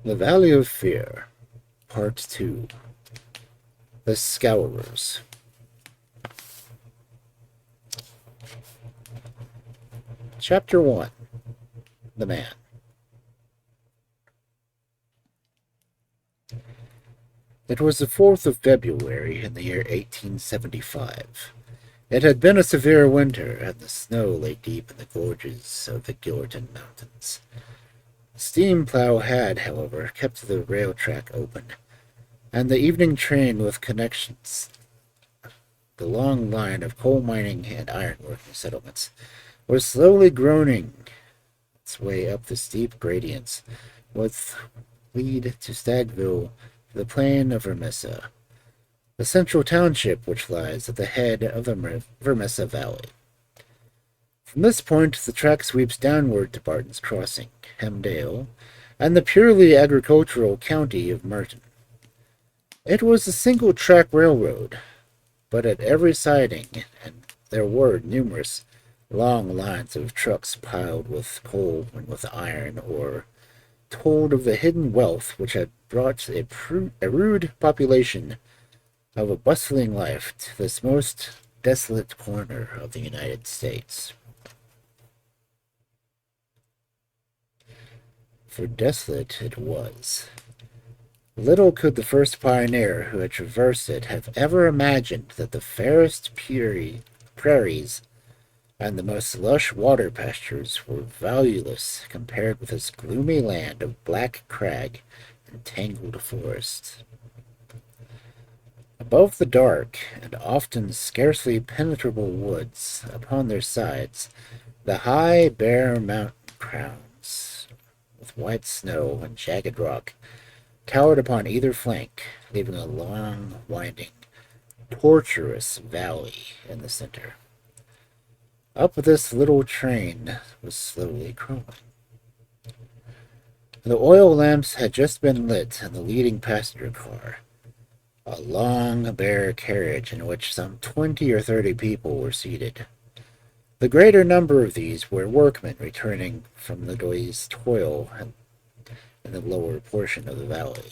The Valley of Fear, Part 2. The Scowrers. Chapter 1. The Man. It was the 4th of February in the year 1875. It had been a severe winter, and the snow lay deep in the gorges of the Gillerton Mountains. The steam plow had, however, kept the rail track open, and the evening train with connections, the long line of coal mining and ironworking settlements, was slowly groaning its way up the steep gradients, which lead to Stagville, the plain of Vermissa, the central township which lies at the head of the Vermissa Valley. From this point, the track sweeps downward to Barton's Crossing, Hemdale, and the purely agricultural county of Merton. It was a single-track railroad, but at every siding, and there were numerous long lines of trucks piled with coal and with iron ore, told of the hidden wealth which had brought a rude population of a bustling life to this most desolate corner of the United States. For desolate it was. Little could the first pioneer who had traversed it have ever imagined that the fairest prairies and the most lush water pastures were valueless compared with this gloomy land of black crag and tangled forest. Above the dark and often scarcely penetrable woods upon their sides, the high, bare mountain crowns, with white snow and jagged rock, towered upon either flank, leaving a long, winding, tortuous valley in the center. Up this little train was slowly crawling. The oil lamps had just been lit in the leading passenger car, a long, bare carriage in which some 20 or 30 people were seated. The greater number of these were workmen returning from the day's toil in the lower portion of the valley.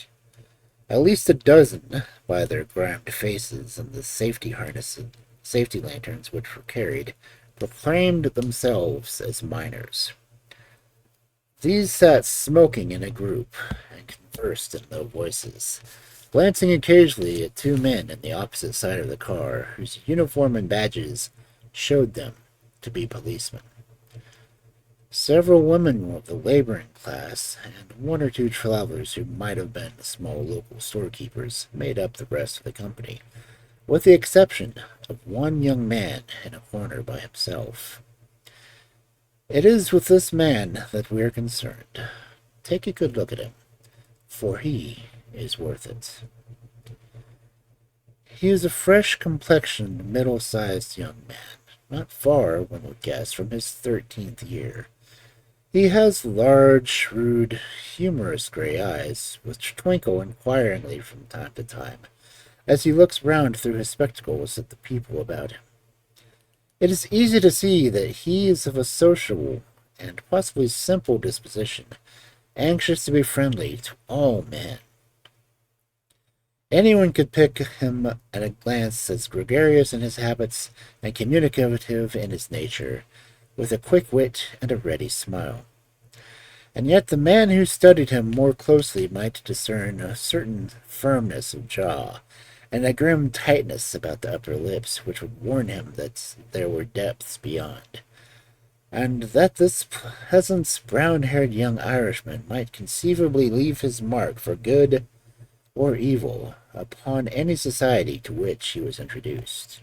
At least a dozen, by their grimed faces and the safety lanterns which were carried, proclaimed themselves as miners. These sat smoking in a group and conversed in low voices, glancing occasionally at two men on the opposite side of the car whose uniform and badges showed them to be policemen. Several women of the laboring class and one or two travelers who might have been small local storekeepers made up the rest of the company, with the exception of one young man in a corner by himself. It is with this man that we are concerned. Take a good look at him, for he is worth it. He is a fresh-complexioned, middle-sized young man, not far, one would guess, from his 13th year. He has large, shrewd, humorous gray eyes, which twinkle inquiringly from time to time, as he looks round through his spectacles at the people about him. It is easy to see that he is of a sociable and possibly simple disposition, anxious to be friendly to all men. Anyone could pick him at a glance as gregarious in his habits and communicative in his nature, with a quick wit and a ready smile. And yet the man who studied him more closely might discern a certain firmness of jaw, and a grim tightness about the upper lips which would warn him that there were depths beyond, and that this peasant's brown-haired young Irishman might conceivably leave his mark for good or evil upon any society to which he was introduced.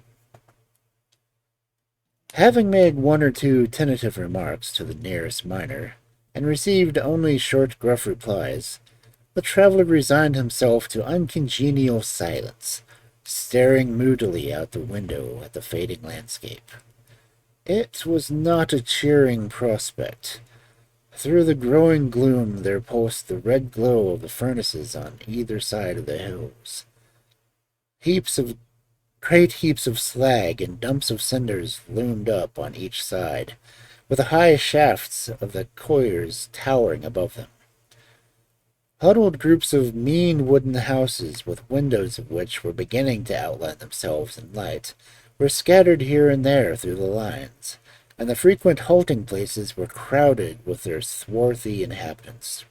Having made one or two tentative remarks to the nearest miner, and received only short, gruff replies, the traveler resigned himself to uncongenial silence, staring moodily out the window at the fading landscape. It was not a cheering prospect. Through the growing gloom there pulsed the red glow of the furnaces on either side of the hills. Great heaps of slag and dumps of cinders loomed up on each side, with the high shafts of the colliers towering above them. Huddled groups of mean wooden houses, with windows of which were beginning to outline themselves in light, were scattered here and there through the lines, and the frequent halting places were crowded with their swarthy inhabitants.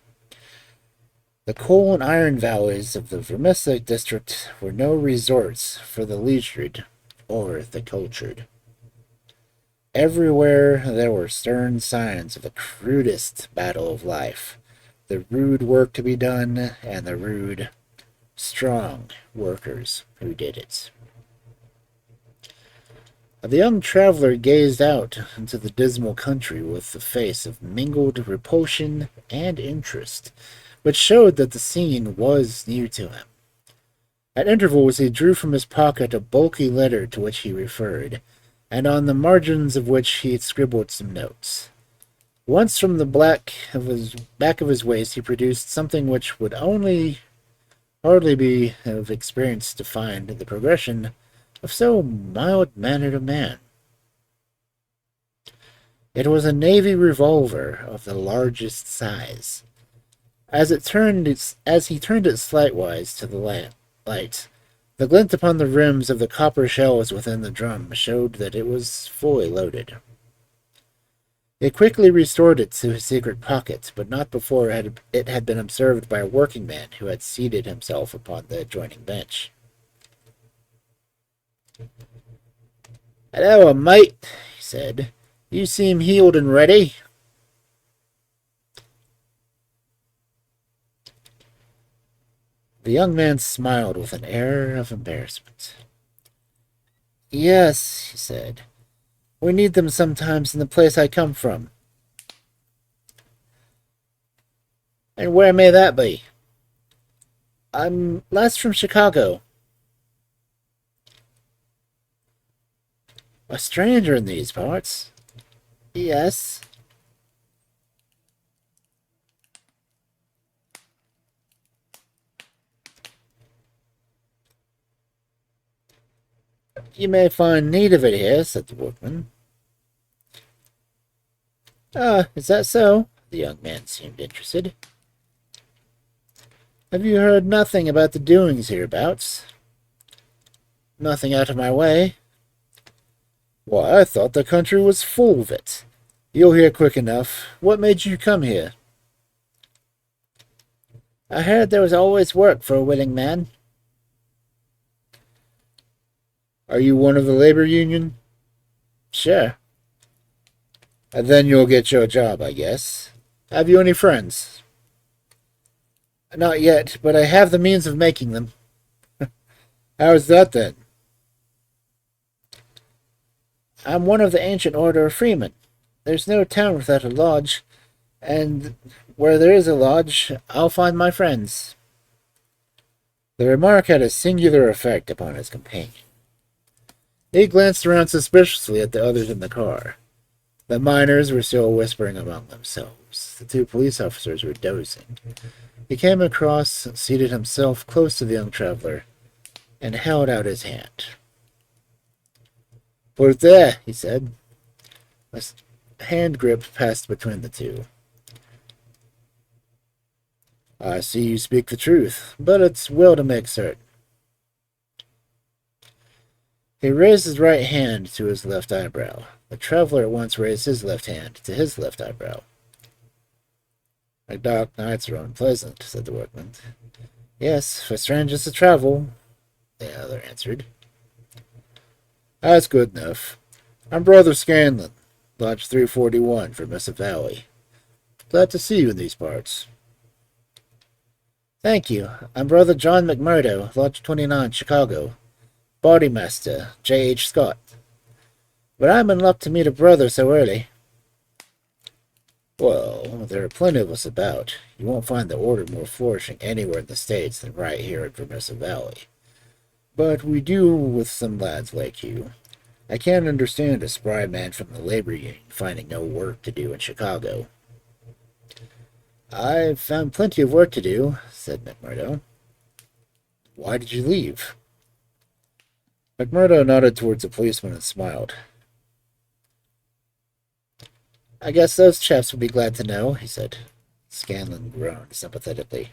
The coal and iron valleys of the Vermissa district were no resorts for the leisured or the cultured. Everywhere there were stern signs of the crudest battle of life, the rude work to be done, and the rude, strong workers who did it. The young traveler gazed out into the dismal country with a face of mingled repulsion and interest, which showed that the scene was new to him. At intervals he drew from his pocket a bulky letter to which he referred, and on the margins of which he had scribbled some notes. Once from the back of his waist he produced something which would hardly be of experience to find the progression of so mild-mannered a man. It was a navy revolver of the largest size. As he turned it slightwise to the light, the glint upon the rims of the copper shells within the drum showed that it was fully loaded. He quickly restored it to his secret pocket, but not before it had been observed by a working man who had seated himself upon the adjoining bench. "Hello, mate," he said. "You seem healed and ready." The young man smiled with an air of embarrassment. "Yes," he said. "We need them sometimes in the place I come from." "And where may that be?" "I'm last from Chicago." "A stranger in these parts?" "Yes." "You may find need of it here," said the workman. "Ah, is that so?" The young man seemed interested. "Have you heard nothing about the doings hereabouts?" "Nothing out of my way." "Why, I thought the country was full of it. You'll hear quick enough. What made you come here?" "I heard there was always work for a willing man." "Are you one of the labor union?" "Sure." "Then you'll get your job, I guess. Have you any friends?" "Not yet, but I have the means of making them." "How's that, then?" "I'm one of the ancient order of freemen. There's no town without a lodge, and where there is a lodge, I'll find my friends." The remark had a singular effect upon his companion. He glanced around suspiciously at the others in the car. The miners were still whispering among themselves. The two police officers were dozing. He came across, seated himself close to the young traveler, and held out his hand. "Put it there," he said. A hand grip passed between the two. "I see you speak the truth, but it's well to make certain." He raised his right hand to his left eyebrow. The traveler at once raised his left hand to his left eyebrow. "The dark nights are unpleasant," said the workman. "Yes, for strangers to travel," the other answered. "That's good enough. I'm Brother Scanlon, Lodge 341, Vermissa Valley. Glad to see you in these parts." "Thank you. I'm Brother John McMurdo, Lodge 29, Chicago. Bodymaster, J.H. Scott. But I'm in luck to meet a brother so early." "Well, there are plenty of us about. You won't find the order more flourishing anywhere in the States than right here at Vermissa Valley. But we do with some lads like you. I can't understand a spry man from the labor union finding no work to do in Chicago." "I've found plenty of work to do," said McMurdo. "Why did you leave?" McMurdo nodded towards the policeman and smiled. "I guess those chaps would be glad to know," he said. Scanlon groaned sympathetically.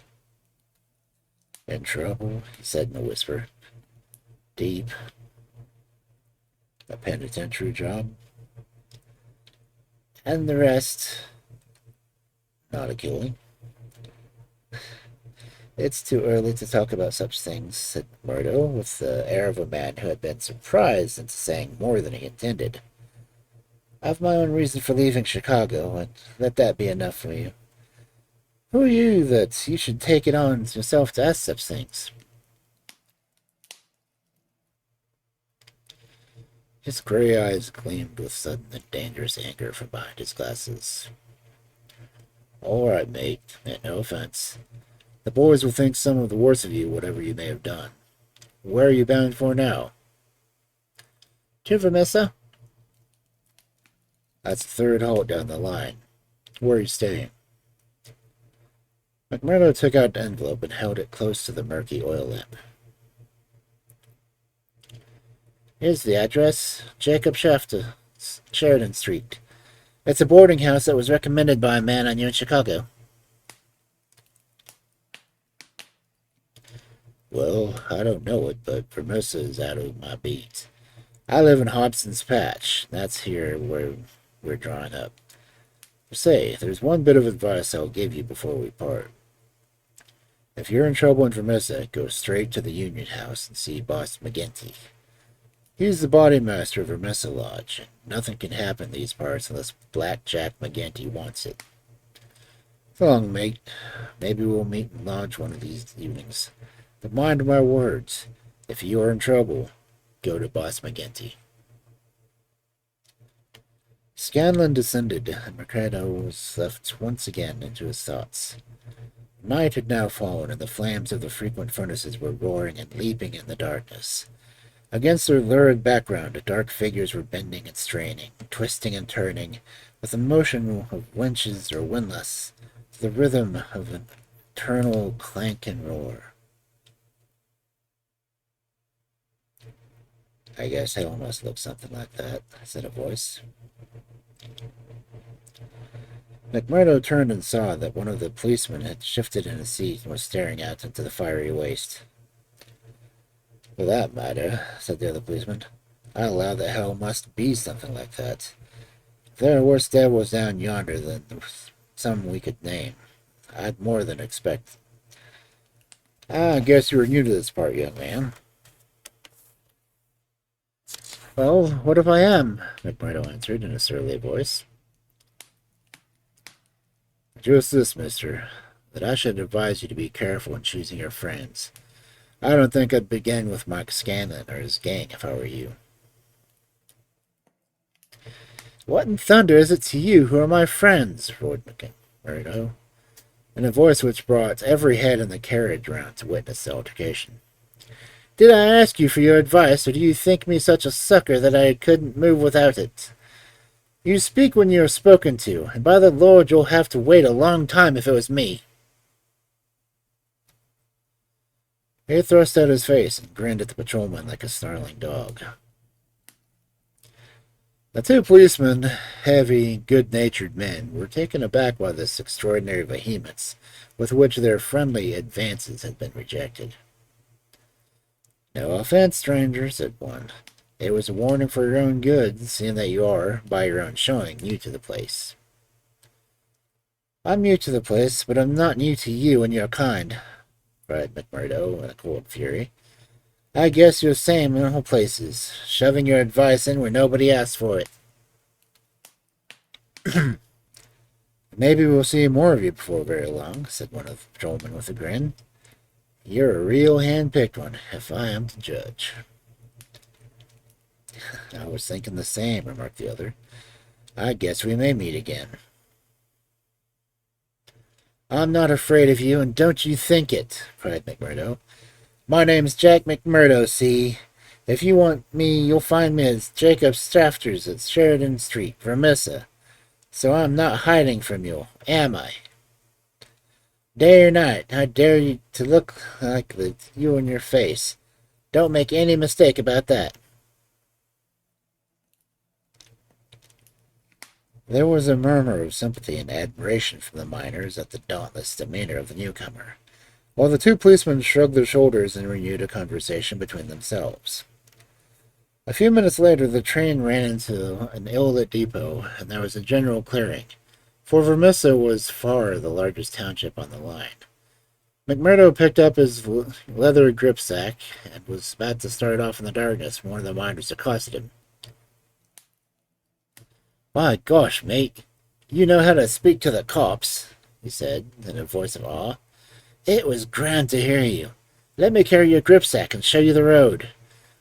In trouble, he said in a whisper. Deep. A penitentiary job. And the rest, not a killing. It's too early to talk about such things, said McMurdo, with the air of a man who had been surprised into saying more than he intended. I've my own reason for leaving Chicago, and let that be enough for you. Who are you that you should take it on yourself to ask such things? His gray eyes gleamed with sudden and dangerous anger from behind his glasses. All right, mate, meant no offense. The boys will think some of the worst of you, whatever you may have done. Where are you bound for now? To Vermissa. That's the third halt down the line. Where are you staying? McMurdo took out an envelope and held it close to the murky oil lamp. Here's the address. Jacob Shafter, Sheridan Street. It's a boarding house that was recommended by a man I knew in Chicago. Well, I don't know it, but Vermissa is out of my beat. I live in Hobson's Patch. That's here where we're drawing up. Say, there's one bit of advice I'll give you before we part. If you're in trouble in Vermissa, go straight to the Union House and see Boss McGinty. He's the body master of Vermissa Lodge, and nothing can happen in these parts unless Black Jack McGinty wants it. So long, mate. Maybe we'll meet in Lodge one of these evenings. But mind my words, if you're in trouble, go to Boss McGinty. Scanlon descended, and McMurdo was left once again into his thoughts. Night had now fallen, and the flames of the frequent furnaces were roaring and leaping in the darkness. Against their lurid background, dark figures were bending and straining, twisting and turning, with the motion of winches or windlass, to the rhythm of an eternal clank and roar. I guess hell must look something like that, said a voice. McMurdo turned and saw that one of the policemen had shifted in his seat and was staring out into the fiery waste. For that matter, said the other policeman, I allow that hell must be something like that. There are worse devils down yonder than some we could name. I'd more than expect. I guess you were new to this part, young man. Well, what if I am? McMurdo answered in a surly voice. Just this, mister, that I should advise you to be careful in choosing your friends. I don't think I'd begin with Mike Scanlon or his gang if I were you. What in thunder is it to you who are my friends? Roared McMurdo, in a voice which brought every head in the carriage round to witness the altercation. Did I ask you for your advice, or do you think me such a sucker that I couldn't move without it? You speak when you are spoken to, and by the Lord you'll have to wait a long time if it was me. He thrust out his face and grinned at the patrolman like a snarling dog. The two policemen, heavy, good-natured men, were taken aback by this extraordinary vehemence with which their friendly advances had been rejected. No offense, stranger, said one. It was a warning for your own good, seeing that you are, by your own showing, new to the place. I'm new to the place, but I'm not new to you and your kind, cried McMurdo in a cold fury. I guess you're the same in all places, shoving your advice in where nobody asked for it. Maybe we'll see more of you before very long, said one of the patrolmen with a grin. You're a real hand-picked one, if I am to judge. I was thinking the same, remarked the other. I guess we may meet again. I'm not afraid of you, and don't you think it, cried McMurdo. My name's Jack McMurdo, see? If you want me, you'll find me at Jacob Shafter's at Sheridan Street, Vermissa. So I'm not hiding from you, am I? Day or night, I dare you to look like you in your face. Don't make any mistake about that. There was a murmur of sympathy and admiration from the miners at the dauntless demeanor of the newcomer. while the two policemen shrugged their shoulders and renewed a conversation between themselves. A few minutes later, the train ran into an ill-lit depot, and there was a general clearing, for Vermissa was far the largest township on the line. McMurdo picked up his leather gripsack and was about to start off in the darkness when one of the miners accosted him. "My gosh, mate, you know how to speak to the cops," he said, in a voice of awe. "It was grand to hear you. Let me carry your gripsack and show you the road.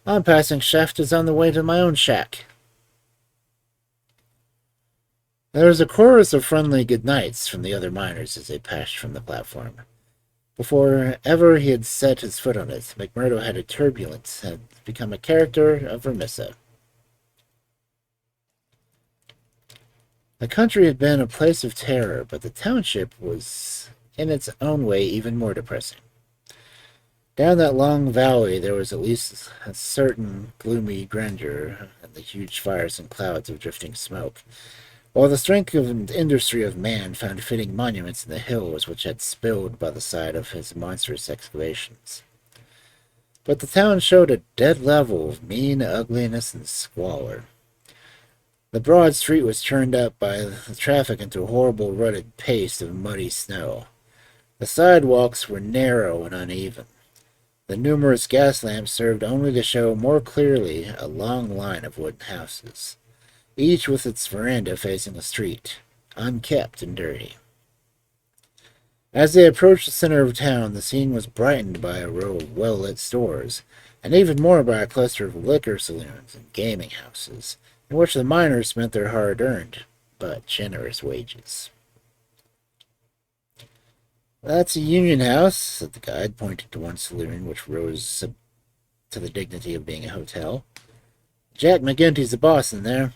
I'm passing shafters on the way to my own shack." There was a chorus of friendly good nights from the other miners as they passed from the platform. Before ever he had set his foot on it, McMurdo had a turbulence and become a character of Vermissa. The country had been a place of terror, but the township was, in its own way, even more depressing. Down that long valley there was at least a certain gloomy grandeur and the huge fires and clouds of drifting smoke, while the strength and industry of man found fitting monuments in the hills which had spilled by the side of his monstrous excavations. But the town showed a dead level of mean ugliness and squalor. The broad street was churned up by the traffic into a horrible rutted paste of muddy snow. The sidewalks were narrow and uneven. The numerous gas lamps served only to show more clearly a long line of wooden houses, each with its veranda facing the street, unkempt and dirty. As they approached the center of town, the scene was brightened by a row of well-lit stores, and even more by a cluster of liquor saloons and gaming houses, in which the miners spent their hard-earned, but generous wages. "That's a union house," said the guide, pointing to one saloon which rose to the dignity of being a hotel. "Jack McGinty's the boss in there."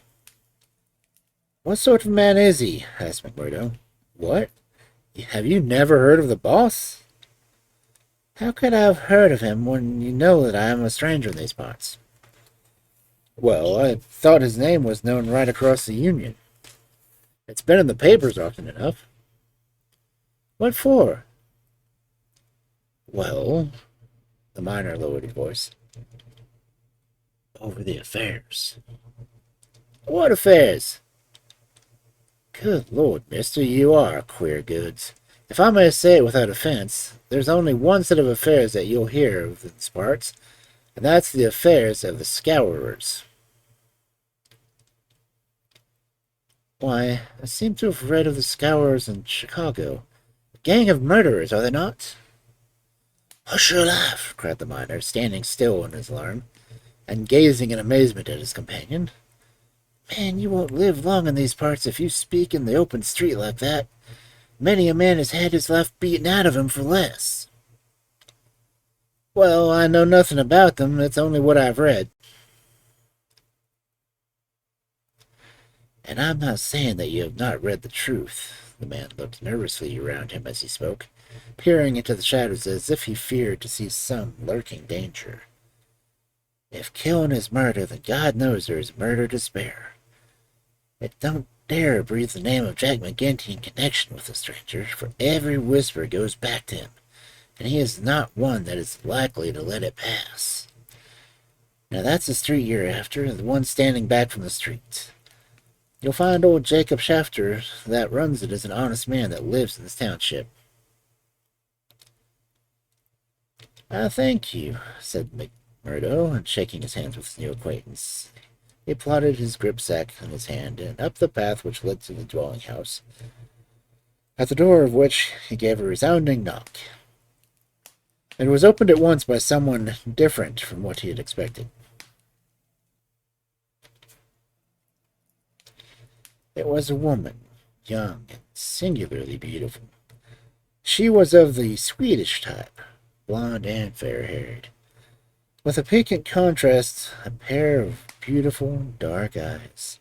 "What sort of man is he?" asked McMurdo. "What? Have you never heard of the boss?" "How could I have heard of him when you know that I am a stranger in these parts?" "Well, I thought his name was known right across the Union. It's been in the papers often enough." "What for?" "Well," the miner lowered his voice, "over the affairs." "What affairs?" "Good Lord, mister, you are queer goods. If I may say it without offense, there's only one set of affairs that you'll hear of in these parts, and that's the affairs of the Scowrers." "Why, I seem to have read of the Scowrers in Chicago. A gang of murderers, are they not?" "Hush your laugh!" cried the miner, standing still in his alarm, and gazing in amazement at his companion. "Man, you won't live long in these parts if you speak in the open street like that. Many a man has had his life beaten out of him for less." "Well, I know nothing about them. It's only what I've read." "And I'm not saying that you have not read the truth." The man looked nervously around him as he spoke, peering into the shadows as if he feared to see some lurking danger. "If killing is murder, then God knows there is murder to spare. It don't dare breathe the name of Jack McGinty in connection with a stranger, for every whisper goes back to him, and he is not one that is likely to let it pass. Now that's the street you're after, the one standing back from the street. You'll find old Jacob Shafter that runs it as an honest man that lives in this township." "I thank you," said McMurdo, and shaking his hands with his new acquaintance, he plodded his gripsack in his hand and up the path which led to the dwelling house, at the door of which he gave a resounding knock. It was opened at once by someone different from what he had expected. It was a woman, young and singularly beautiful. She was of the Swedish type, blonde and fair-haired, with a piquant contrast, a pair of beautiful dark eyes,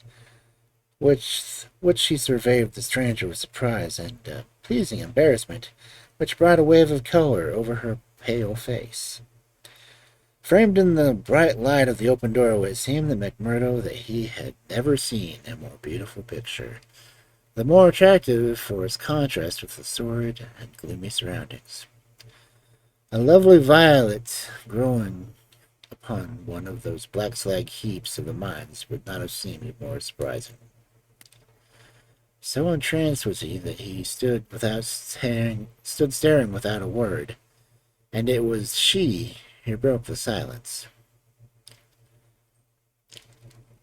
which she surveyed the stranger with surprise and pleasing embarrassment, which brought a wave of color over her pale face. Framed in the bright light of the open doorway, it seemed to McMurdo that he had never seen a more beautiful picture, the more attractive for its contrast with the sordid and gloomy surroundings. A lovely violet growing upon one of those black slag heaps of the mines would not have seemed more surprising. So entranced was he that he stood staring without a word, and it was she who broke the silence.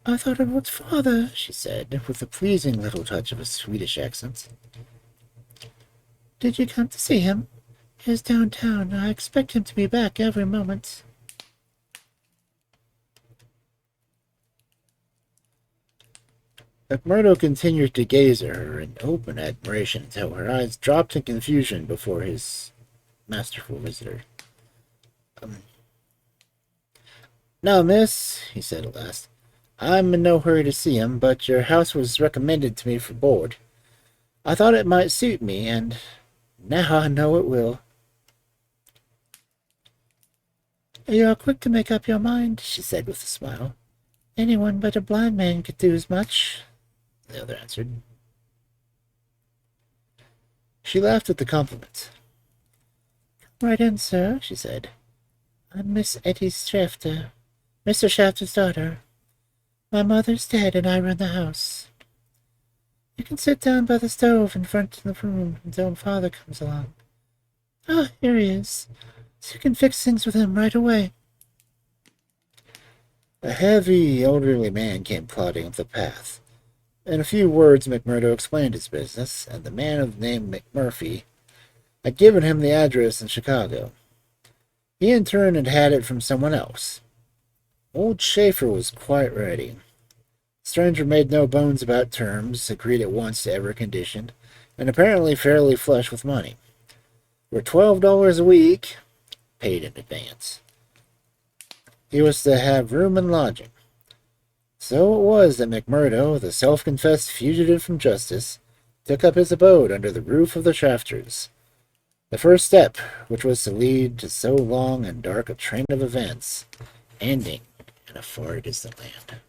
"I thought it was father," she said, with a pleasing little touch of a Swedish accent. "Did you come to see him? He is downtown. I expect him to be back every moment." McMurdo continued to gaze at her in open admiration until her eyes dropped in confusion before his masterful visitor. "No, miss," he said at last. "I'm in no hurry to see him, but your house was recommended to me for board. I thought it might suit me, and now I know it will." "You are quick to make up your mind," she said with a smile. "Anyone but a blind man could do as much," the other answered. She laughed at the compliment. "Come right in, sir," she said. "I'm Miss Etty Shafter, Mr. Shafter's daughter. My mother's dead, and I run the house. You can sit down by the stove in front of the room until father comes along. Ah, here he is. So you can fix things with him right away." A heavy, elderly man came plodding up the path. In a few words, McMurdo explained his business, and the man of the name McMurphy had given him the address in Chicago. He in turn had it from someone else. Old Schaefer was quite ready. The stranger made no bones about terms, agreed at once to every condition, and apparently fairly flush with money. For $12 a week, paid in advance, he was to have room and lodging. So it was that McMurdo, the self-confessed fugitive from justice, took up his abode under the roof of the Shafters. The first step, which was to lead to so long and dark a train of events, ending in a far distant land.